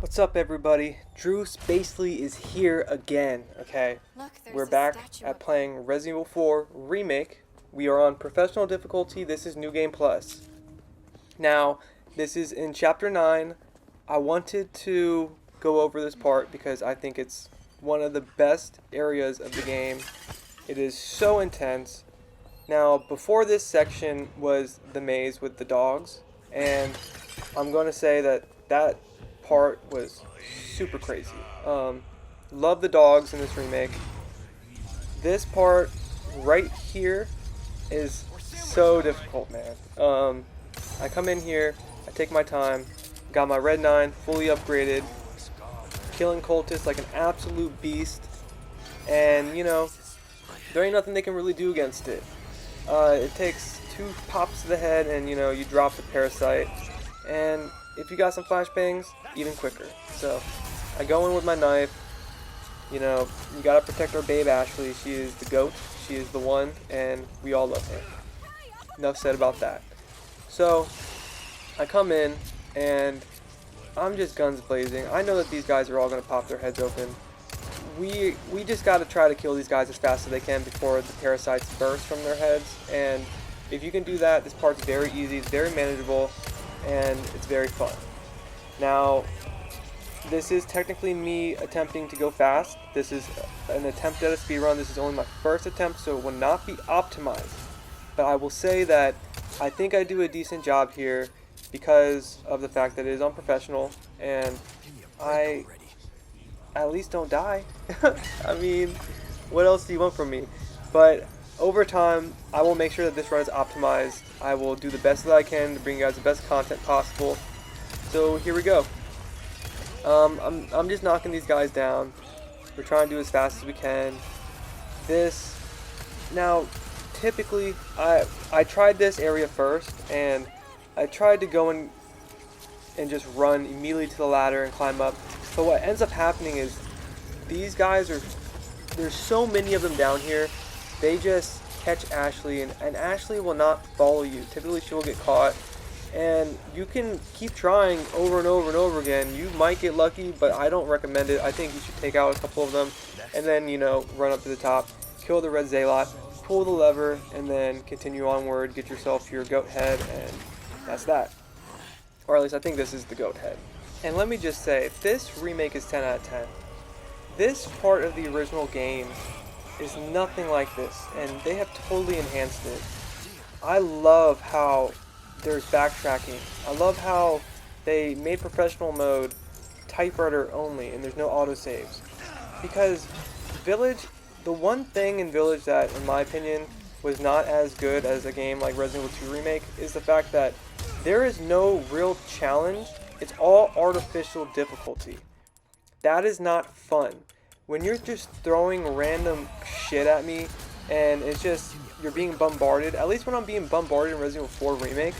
What's up, everybody? Drew Spacely is here again, okay? Look, there's We're a back statue at up there. playing Resident Evil 4 Remake. We are on professional difficulty. This is New Game Plus. Now, this is in Chapter 9. I wanted to go over this part because I think it's one of the best areas of the game. It is so intense. Now, before this section was the maze with the dogs, and I'm going to say that part was super crazy. Love the dogs in this remake. This part right here is so difficult, man. I come in here, I take my time, got my Red 9 fully upgraded, killing cultists like an absolute beast, and you know, there ain't nothing they can really do against it. It takes 2 pops to the head and you know, you drop the parasite, and if you got some flashbangs, even quicker. So, I go in with my knife. You know, you gotta protect our babe Ashley. She is the GOAT. She is the one, and we all love her. Enough said about that. So, I come in, and I'm just guns blazing. I know that these guys are all gonna pop their heads open. We just gotta try to kill these guys as fast as they can before the parasites burst from their heads. And if you can do that, this part's very easy. It's very manageable, and it's very fun. Now, this is technically me attempting to go fast. This is an attempt at a speedrun. This is only my first attempt, so it will not be optimized. But I will say that I think I do a decent job here because of the fact that it is unprofessional, and I at least don't die. I mean, what else do you want from me? But over time, I will make sure that this run is optimized. I will do the best that I can to bring you guys the best content possible. So here we go. I'm just knocking these guys down. We're trying to do as fast as we can. Now, typically, I tried this area first, and I tried to go in and just run immediately to the ladder and climb up. But what ends up happening is these guys there's so many of them down here. They just catch Ashley, and Ashley will not follow you. Typically, she will get caught. And you can keep trying over and over and over again. You might get lucky, but I don't recommend it. I think you should take out a couple of them and then, you know, run up to the top, kill the red Zalot, pull the lever, and then continue onward, get yourself your goat head, and that's that. Or at least I think this is the goat head. And let me just say, this remake is 10 out of 10. This part of the original game is nothing like this, and they have totally enhanced it. I love how there's backtracking. I love how they made professional mode typewriter only and there's no autosaves. Because Village, the one thing in Village that, in my opinion, was not as good as a game like Resident Evil 2 Remake is the fact that there is no real challenge. It's all artificial difficulty. That is not fun. When you're just throwing random shit at me and it's just, you're being bombarded, at least when I'm being bombarded in Resident Evil 4 Remake,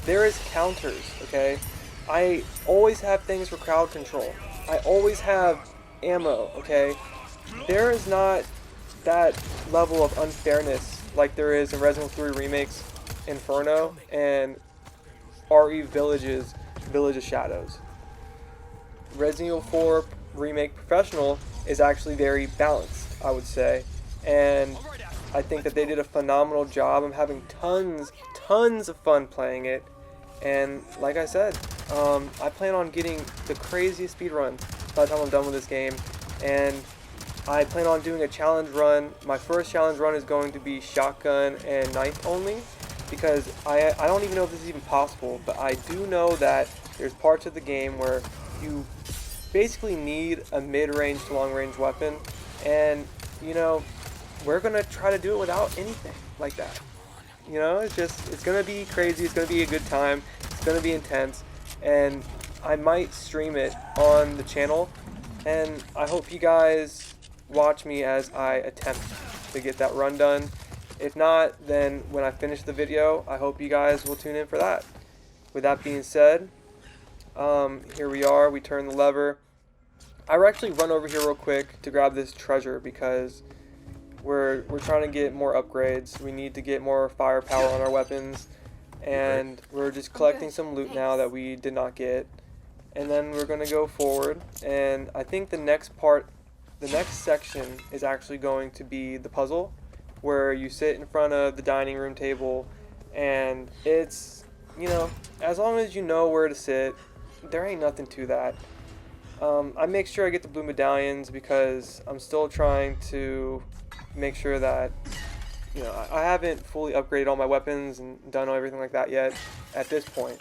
there is counters, okay? I always have things for crowd control. I always have ammo, okay? There is not that level of unfairness like there is in Resident Evil 3 Remake's Inferno and RE Village's Village of Shadows. Resident Evil 4 Remake Professional is actually very balanced, I would say. And I think that they did a phenomenal job. I'm having tons of fun playing it. And like I said, I plan on getting the craziest speedrun by the time I'm done with this game. And I plan on doing a challenge run. My first challenge run is going to be shotgun and knife only. Because I don't even know if this is even possible. But I do know that there's parts of the game where you basically need a mid-range to long-range weapon. And, you know, we're going to try to do it without anything like that. You know, it's going to be crazy. It's going to be a good time. It's going to be intense. And I might stream it on the channel. And I hope you guys watch me as I attempt to get that run done. If not, then when I finish the video, I hope you guys will tune in for that. With that being said, here we are. We turn the lever. I will actually run over here real quick to grab this treasure because we're trying to get more upgrades. We need to get more firepower on our weapons, and we're just collecting some loot now that we did not get. and then we're gonna go forward, and I think the next section is actually going to be the puzzle, where you sit in front of the dining room table, and it's, you know, as long as you know where to sit, there ain't nothing to that. I make sure I get the blue medallions because I'm still trying to make sure that, you know, I haven't fully upgraded all my weapons and done everything like that yet at this point.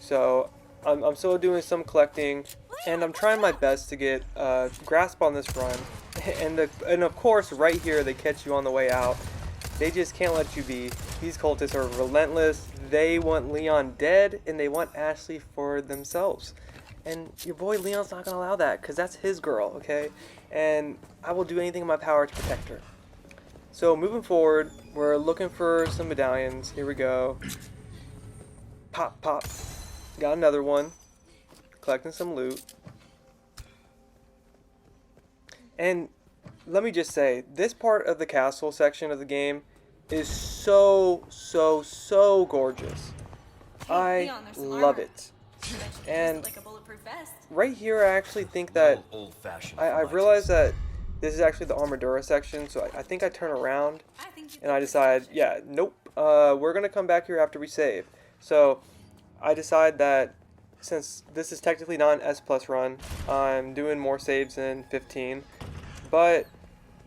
So I'm still doing some collecting, and I'm trying my best to get grasp on this run. And of course, right here they catch you on the way out. They just can't let you be. These cultists are relentless. They want Leon dead, and they want Ashley for themselves. And your boy Leon's not gonna allow that, because that's his girl, okay? And I will do anything in my power to protect her. So moving forward, we're looking for some medallions. Here we go. Pop, pop. Got another one. Collecting some loot. And let me just say, this part of the castle section of the game is so gorgeous. I love it. And right here, I actually think that I realized that this is actually the Armadura section, so I think I turn around and I decide, yeah, nope, we're gonna come back here after we save. So I decide that since this is technically not an S+ run, I'm doing more saves in 15, but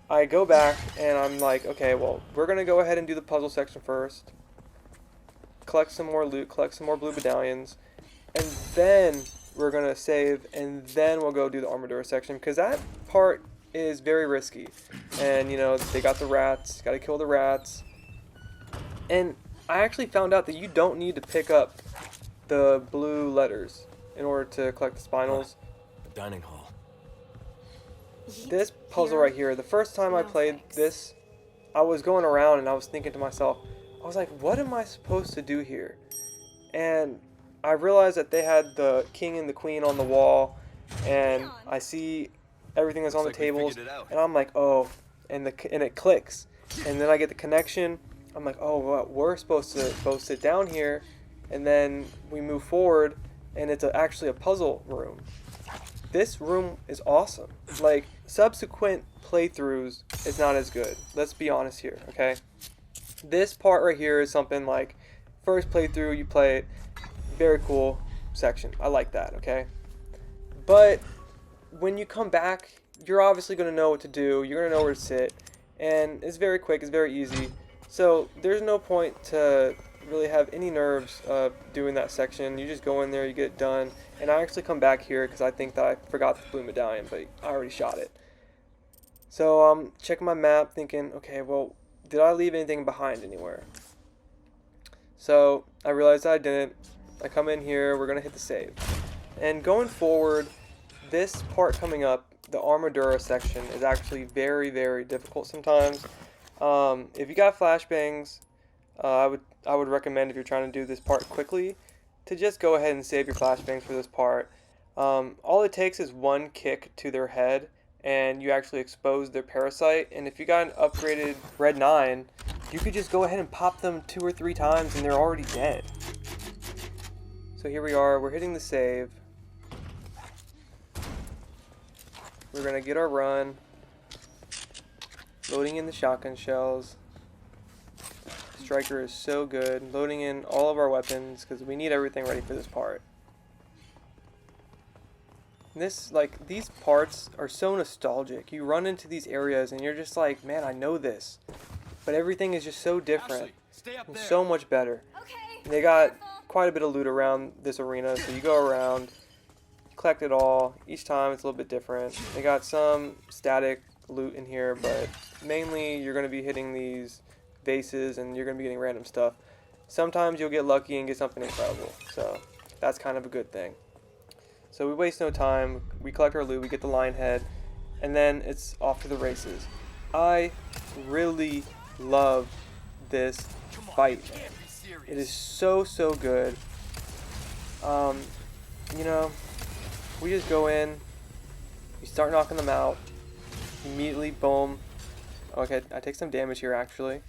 I go back and I'm like, okay, well, we're gonna go ahead and do the puzzle section first, collect some more loot, collect some more blue medallions, and then we're gonna save, and then we'll go do the Armadura section, because that part is very risky. And you know, they got the rats, gotta kill the rats. And I actually found out that you don't need to pick up the blue letters in order to collect the spinels. Dining hall. This puzzle right here, the first time I played this, I was going around and I was thinking to myself, I was like, what am I supposed to do here? And I realized that they had the king and the queen on the wall, and I see everything that's on the tables, and I'm like, oh, and it clicks, and then I get the connection. I'm like, oh, well, we're supposed to go sit down here, and then we move forward, and it's actually a puzzle room. This room is awesome. Like, subsequent playthroughs is not as good. Let's be honest here, okay? This part right here is something like, first playthrough, you play it, very cool section. I like that, okay? But when you come back, you're obviously going to know what to do. You're going to know where to sit. And it's very quick. It's very easy. So there's no point to really have any nerves doing that section. You just go in there, you get it done. And I actually come back here because I think that I forgot the blue medallion, but I already shot it. So I'm checking my map thinking, okay, well, did I leave anything behind anywhere? So I realized I didn't. I come in here, we're going to hit the save. And going forward, this part coming up, the Armadura section, is actually very difficult sometimes. If you got flashbangs, I would recommend, if you're trying to do this part quickly, to just go ahead and save your flashbangs for this part. All it takes is one kick to their head, and you actually expose their parasite. And if you got an upgraded Red 9, you could just go ahead and pop them 2 or 3 times and they're already dead. So here we are, we're hitting the save. We're gonna get our run. Loading in the shotgun shells. Striker is so good. Loading in all of our weapons, because we need everything ready for this part. These parts are so nostalgic. You run into these areas and you're just like, man, I know this. But everything is just so different. And so much better. Okay, They got quite a bit of loot around this arena, so you go around, collect it all. Each time it's a little bit different. They got some static loot in here, but mainly you're going to be hitting these vases and you're going to be getting random stuff. Sometimes you'll get lucky and get something incredible, so that's kind of a good thing. So we waste no time, we collect our loot, we get the lion head, and then it's off to the races. I really love this fight. It is so good. You know, we just go in, we start knocking them out, immediately, boom. Okay, I take some damage here actually.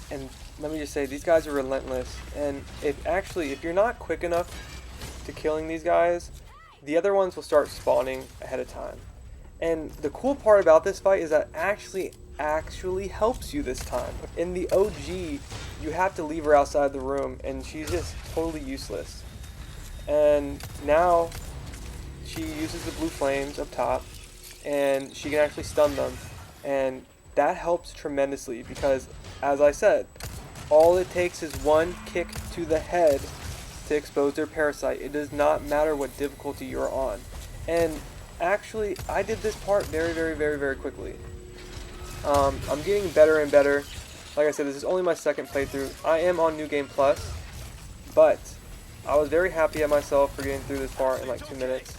And let me just say, these guys are relentless, and if you're not quick enough to killing these guys, the other ones will start spawning ahead of time. And the cool part about this fight is that actually helps you this time. In the OG, you have to leave her outside the room, and she's just totally useless. And now she uses the blue flames up top, and she can actually stun them, and that helps tremendously because, as I said, all it takes is one kick to the head to expose their parasite. It does not matter what difficulty you're on. And actually, I did this part very quickly. I'm getting better and better. Like I said, this is only my second playthrough. I am on New Game Plus, but I was very happy at myself for getting through this part in like 2 minutes.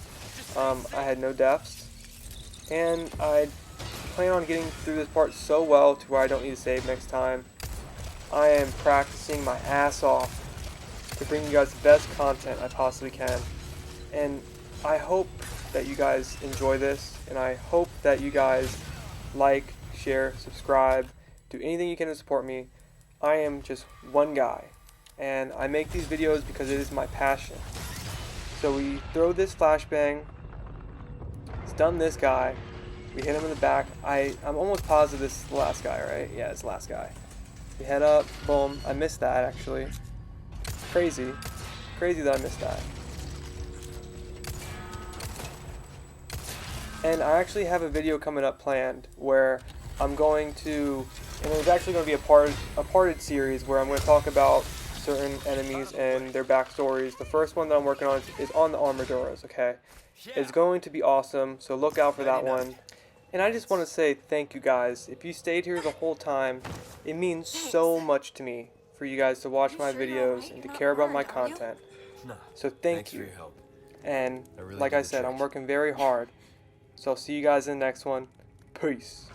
I had no deaths, and I plan on getting through this part so well to where I don't need to save next time. I am practicing my ass off to bring you guys the best content I possibly can, and I hope that you guys enjoy this, and I hope that you guys like, share, subscribe, do anything you can to support me. I am just one guy, and I make these videos because it is my passion. So we throw this flashbang, stun this guy, we hit him in the back. I'm almost positive this is the last guy, right? Yeah, it's the last guy. We head up, boom. I missed that actually. Crazy that I missed that. And I actually have a video coming up planned where I'm going to, and there's actually going to be a parted series where I'm going to talk about certain enemies and their backstories. The first one that I'm working on is on the Armadoras, okay? It's going to be awesome, so look out for that one. And I just want to say thank you guys. If you stayed here the whole time, it means so much to me for you guys to watch my videos and to care about my content. So thank you. And like I said, I'm working very hard. So I'll see you guys in the next one. Peace.